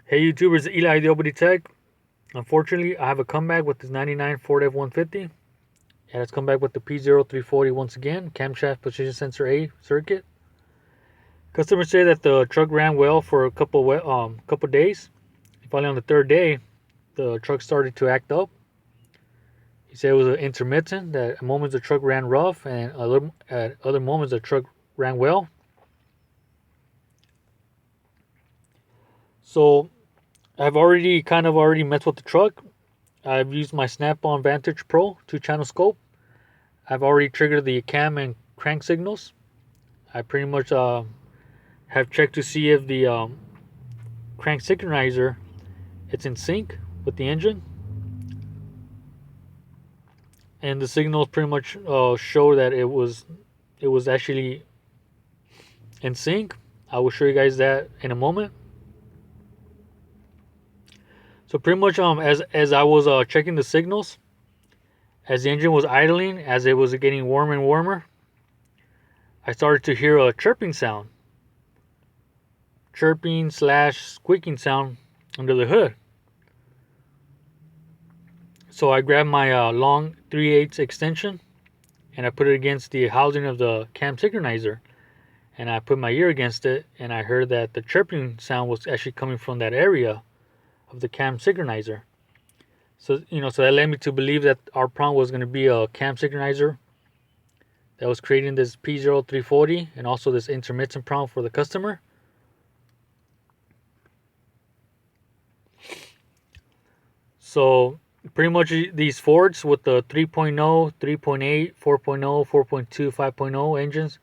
Hey YouTubers, Eli the Obody Tech. Unfortunately, I have a comeback with this 99 Ford F150. And it's come back with the P0340 once again, camshaft position sensor A circuit. Customers say that the truck ran well for a couple days. Finally, on the third day, the truck started to act up. He said it was intermittent, that at moments the truck ran rough and at other moments the truck ran well. So I've already messed with the truck. I've used my Snap-on Vantage Pro 2-channel scope. I've already triggered the cam and crank signals. I pretty much have checked to see if the crank synchronizer it's in sync with the engine, and the signals pretty much show that it was actually in sync. I will show you guys that in a moment. So pretty much as I was checking the signals, as the engine was idling, as it was getting warmer and warmer, I started to hear a chirping sound. Chirping / squeaking sound under the hood. So I grabbed my long 3/8 extension and I put it against the housing of the cam synchronizer. And I put my ear against it and I heard that the chirping sound was actually coming from that area of the cam synchronizer. So that led me to believe that our problem was going to be a cam synchronizer that was creating this P0340 and also this intermittent problem for the customer. So pretty much these Fords with the 3.0, 3.8, 4.0, 4.2, 5.0 engines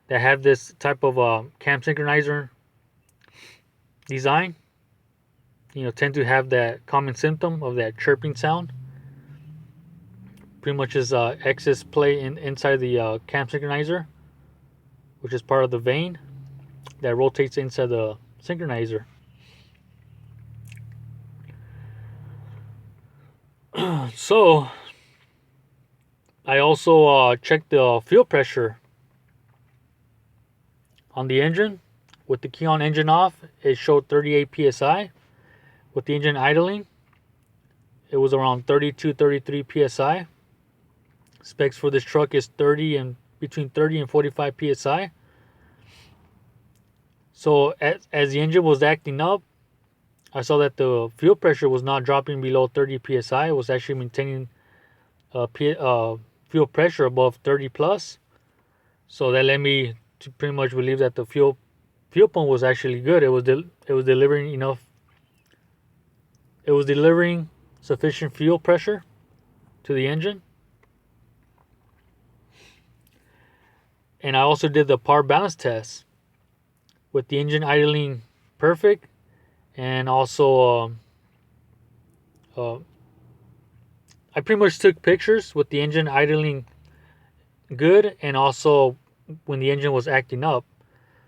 that have this type of cam synchronizer design, tend to have that common symptom of that chirping sound. Pretty much is excess play inside the cam synchronizer, which is part of the vane that rotates inside the synchronizer. So I also checked the fuel pressure on the engine. With the key on engine off, it showed 38 psi. With the engine idling, it was around 32-33 psi. Specs for this truck is between 30 and 45 psi. So as the engine was acting up, I saw that the fuel pressure was not dropping below 30 psi. It was actually maintaining fuel pressure above 30 plus. So that led me to pretty much believe that the fuel pump was actually good. It was delivering enough. It was delivering sufficient fuel pressure to the engine. And I also did the power balance test with the engine idling perfect, and also I pretty much took pictures with the engine idling good and also when the engine was acting up.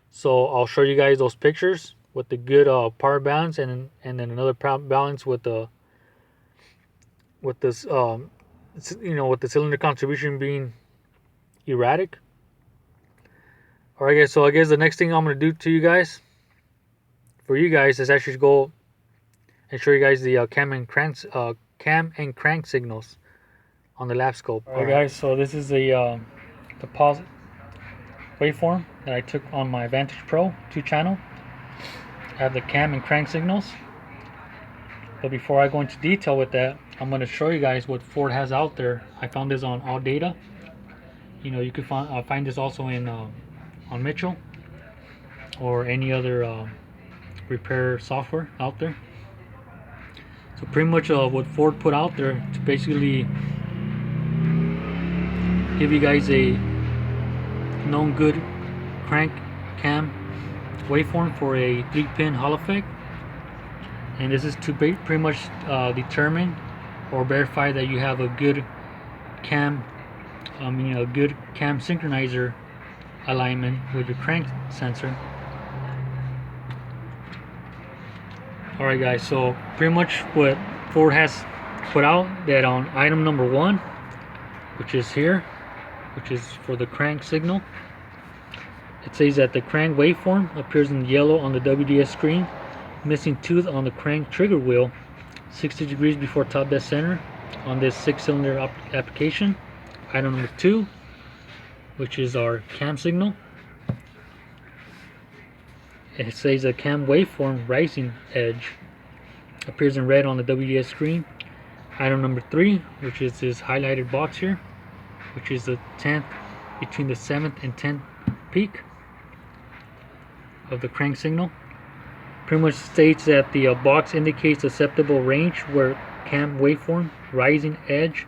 So I'll show you guys those pictures with the good power balance, and then another power balance with the with the cylinder contribution being erratic. All right, guys. So I guess the next thing I'm gonna do to you guys, for you guys, is actually go and show you guys the cam and crank signals on the lap scope. All right, guys. So this is the pause waveform that I took on my Vantage Pro 2-channel. I have the cam and crank signals. But before I go into detail with that, I'm going to show you guys what Ford has out there. I found this on All Data. You can find this also in on Mitchell or any other repair software out there. So pretty much what Ford put out there to basically give you guys a known good crank cam waveform for a 3-pin Hall effect, and this is to pretty much determine or verify that you have a good cam synchronizer alignment with your crank sensor. Alright, guys, so pretty much what Ford has put out, that on item number 1, which is here, which is for the crank signal, it says that the crank waveform appears in yellow on the WDS screen missing tooth on the crank trigger wheel 60 degrees before top dead center on this 6-cylinder application. Item number 2, which is our cam signal. It says a cam waveform rising edge appears in red on the WDS screen. Item number 3, which is this highlighted box here, which is the 10th between the 7th and 10th peak of the crank signal. Pretty much states that the box indicates acceptable range where cam waveform rising edge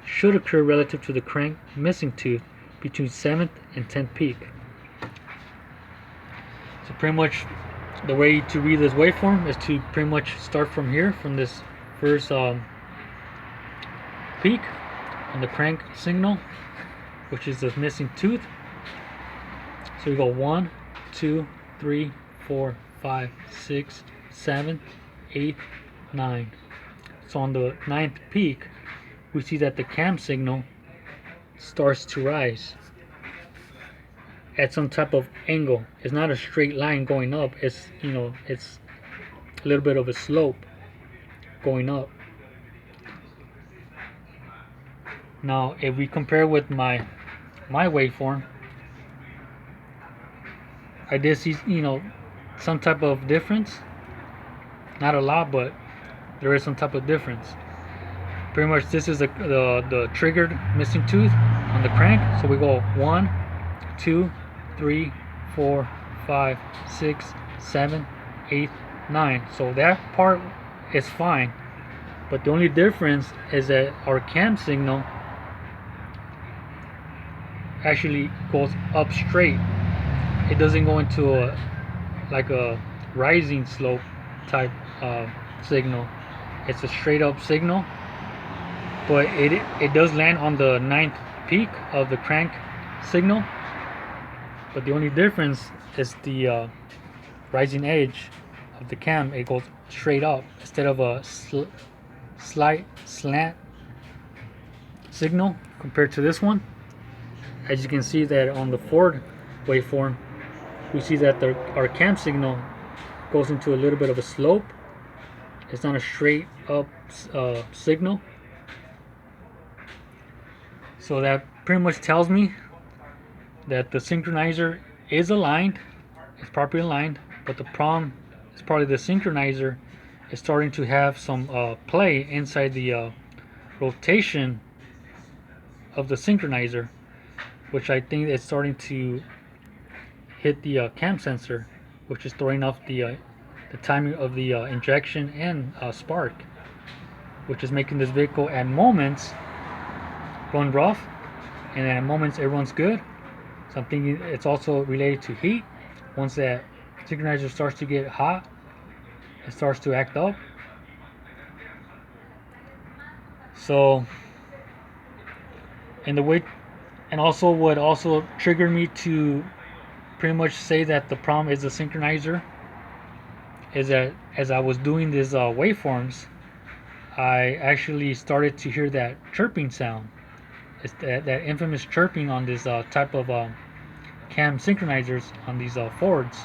should occur relative to the crank missing tooth between 7th and 10th peak. So pretty much the way to read this waveform is to pretty much start from here, from this first peak on the crank signal, which is the missing tooth. So we go 1, 2, 3, 4, 5, 6, 7, 8, 9. So on the 9th peak, we see that the cam signal starts to rise at some type of angle. It's not a straight line going up. It's, you know, it's a little bit of a slope going up. Now, if we compare with my waveform, I did see, you know, some type of difference. Not a lot, but there is some type of difference. Pretty much this is the triggered missing tooth on the crank. So we go 1, 2, 3, 4, 5, 6, 7, 8, 9. So that part is fine. But the only difference is that our cam signal actually goes up straight. It doesn't go into like a rising slope type signal. It's a straight up signal, but it does land on the 9th peak of the crank signal. But the only difference is the rising edge of the cam. It goes straight up instead of a slight slant signal compared to this one. As you can see that on the Ford waveform, we see that our cam signal goes into a little bit of a slope. It's not a straight up signal. So that pretty much tells me that the synchronizer is aligned, it's properly aligned, but the problem is probably the synchronizer is starting to have some play inside the rotation of the synchronizer, which I think is starting to hit the cam sensor, which is throwing off the timing of the injection and spark, which is making this vehicle at moments run rough, and then at moments it runs good. So I'm thinking it's also related to heat. Once that synchronizer starts to get hot, it starts to act up. So, and also what also triggered me to pretty much say that the problem is the synchronizer is that as I was doing these waveforms, I actually started to hear that chirping sound. It's that infamous chirping on this type of cam synchronizers on these Fords.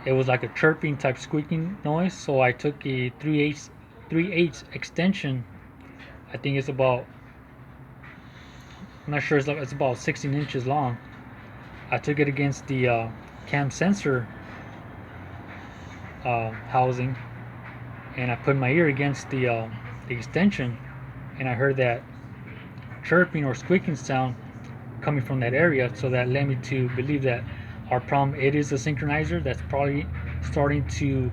It was like a chirping type squeaking noise. So I took a 3/8 extension. I think it's about, I'm not sure, it's about 16 inches long. I took it against the cam sensor housing, and I put my ear against the extension, and I heard that chirping or squeaking sound coming from that area. So that led me to believe that our problem, it is the synchronizer that's probably starting to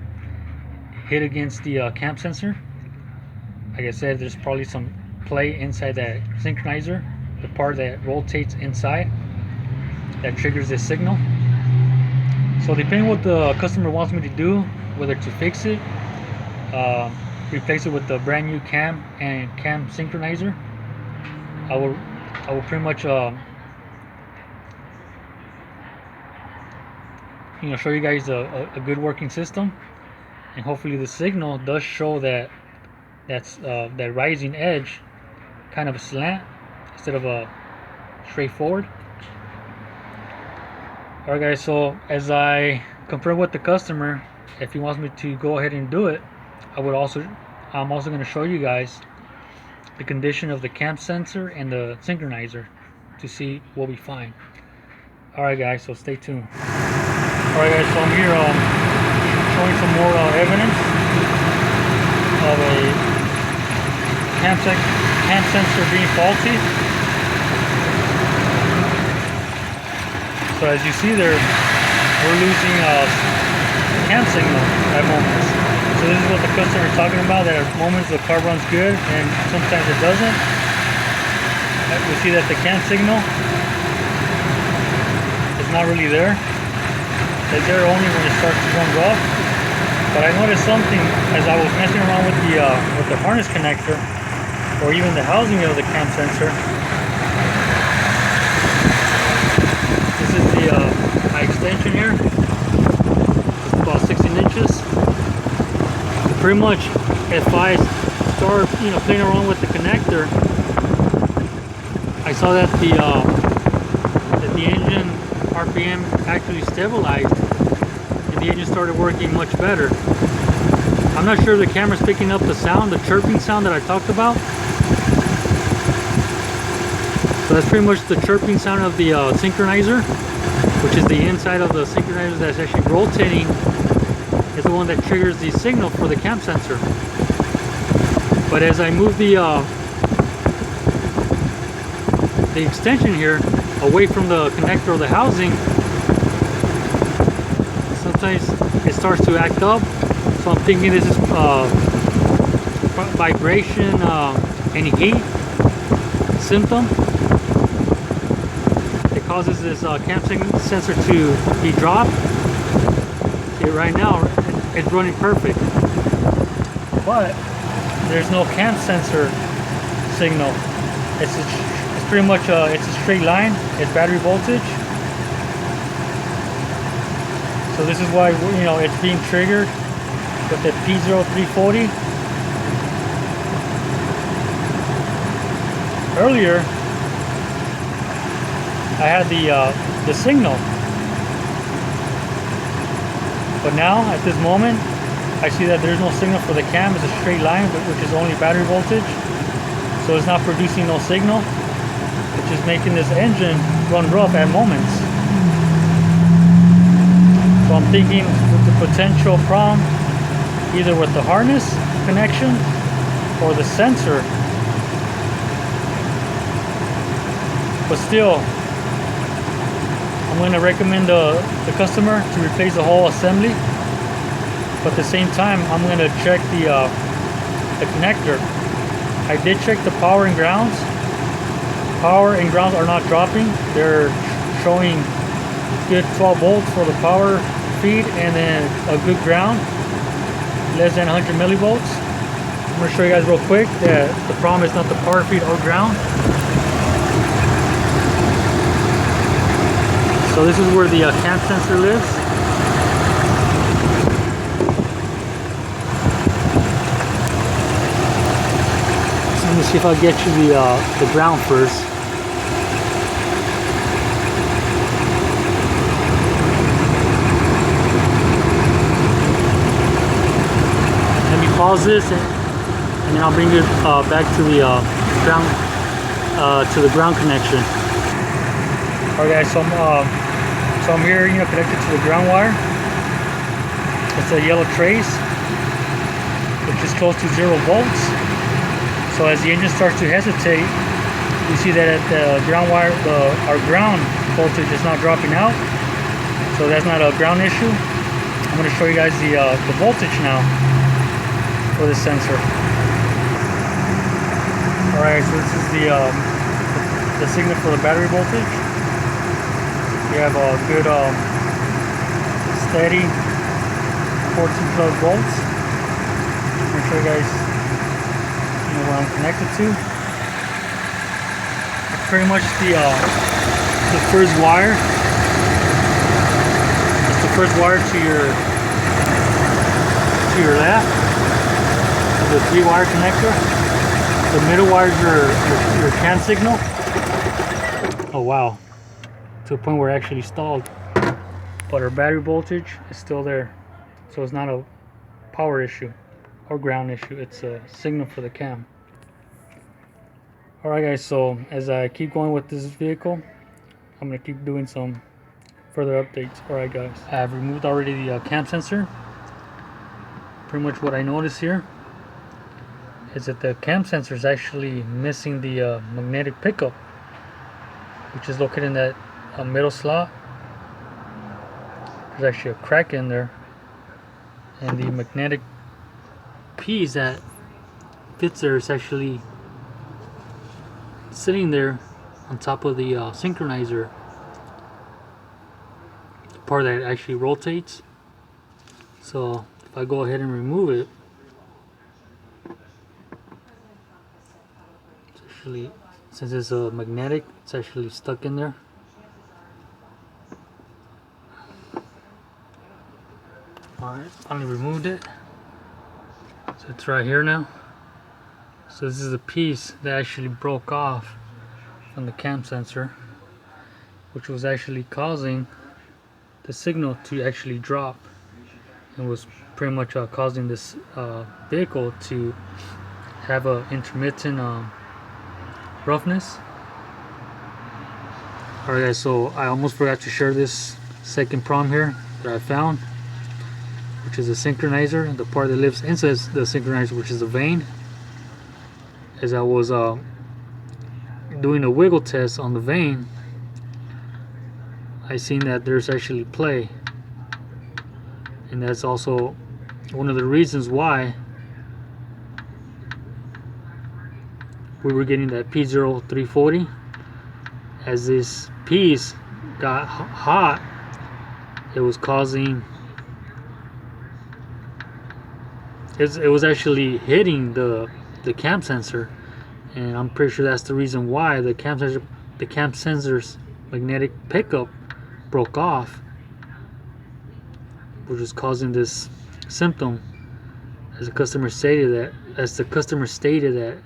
hit against the cam sensor. Like I said, there's probably some play inside that synchronizer, the part that rotates inside, that triggers this signal. So depending what the customer wants me to do, whether to fix it, replace it with the brand new cam and cam synchronizer, I will pretty much show you guys a good working system, and hopefully the signal does show that that rising edge, kind of a slant instead of a straightforward. Alright guys, so as I confirm with the customer if he wants me to go ahead and do it. I'm also going to show you guys the condition of the cam sensor and the synchronizer to see what we find. Alright guys, so stay tuned. Alright guys, so I'm here showing some more evidence of a cam sensor being faulty. So as you see there, we're losing cam signal at moments. So this is what the customer is talking about, that at moments the car runs good and sometimes it doesn't. We see that the cam signal is not really there. It's there only when it starts to run rough. But I noticed something as I was messing around with the harness connector, or even the housing of the cam sensor. This is my extension here. It's about 16 inches. Pretty much, if I start, playing around with the connector, I saw that the engine RPM actually stabilized, and the engine started working much better. I'm not sure if the camera's picking up the sound, the chirping sound that I talked about. So that's pretty much the chirping sound of the synchronizer, which is the inside of the synchronizer that's actually rotating. Is the one that triggers the signal for the cam sensor. But as I move the extension here away from the connector or the housing, sometimes it starts to act up. So I'm thinking this is vibration, any heat symptom. It causes this cam sensor to be dropped. See, right now it's running perfect, but there's no cam sensor signal. It's pretty much it's a straight line. It's battery voltage. So this is why it's being triggered with the P0340. Earlier I had the signal. But now, at this moment, I see that there's no signal for the cam. It's a straight line, which is only battery voltage. So it's not producing no signal, which is making this engine run rough at moments. So I'm thinking with the potential problem, either with the harness connection or the sensor. But still, I'm going to recommend the customer to replace the whole assembly, but at the same time I'm going to check the connector. I did check the power and grounds. Power and grounds are not dropping. They're showing good 12 volts for the power feed, and then a good ground, less than 100 millivolts. I'm going to show you guys real quick that the problem is not the power feed or ground. So this is where the cam sensor lives. So let me see if I'll get you the ground first. Let me pause this and then I'll bring it back to the ground connection. Alright guys, so I'm here, connected to the ground wire. It's a yellow trace, which is close to 0 volts. So as the engine starts to hesitate, you see that at the ground wire, our ground voltage is not dropping out. So that's not a ground issue. I'm going to show you guys the voltage now for this sensor. Alright, so this is the signal for the battery voltage. We have a good steady 14 plus volts. I'm going to show you guys where I'm connected to. It's pretty much the first wire. It's the first wire to your left, the 3-wire connector. The middle wire is your CAN signal. Oh wow. To the point where it actually stalled. but our battery voltage is still there, so it's not a power issue or ground issue, it's a signal for the cam. Alright guys, so as I keep going with this vehicle, I'm going to keep doing some further updates. Alright guys, I've removed already the cam sensor. Pretty much what I noticed here is that the cam sensor is actually missing the magnetic pickup, which is located in that middle slot. There's actually a crack in there, and the magnetic piece that fits there is actually sitting there on top of the synchronizer, the part that actually rotates. So if I go ahead and remove it, it's actually, since it's a magnetic, it's actually stuck in there. Alright, finally removed it. So it's right here now. So this is a piece that actually broke off from the cam sensor, which was actually causing the signal to actually drop, and was pretty much causing this vehicle to have a intermittent roughness. Alright guys, so I almost forgot to share this second problem here that I found, which is a synchronizer, the part that lives inside the synchronizer, which is the vane. As I was doing a wiggle test on the vane, I seen that there's actually play, and that's also one of the reasons why we were getting that P0340. As this piece got hot, it was causing, it was actually hitting the cam sensor, and I'm pretty sure that's the reason why the cam sensor's magnetic pickup broke off, which was causing this symptom. As the customer stated that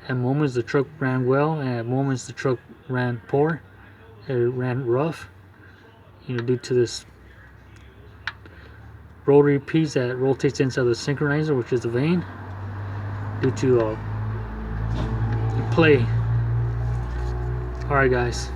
at moments the truck ran well, and at moments the truck ran poor. It ran rough, due to this rotary piece that rotates inside the synchronizer, which is the vane, due to play. Alright guys,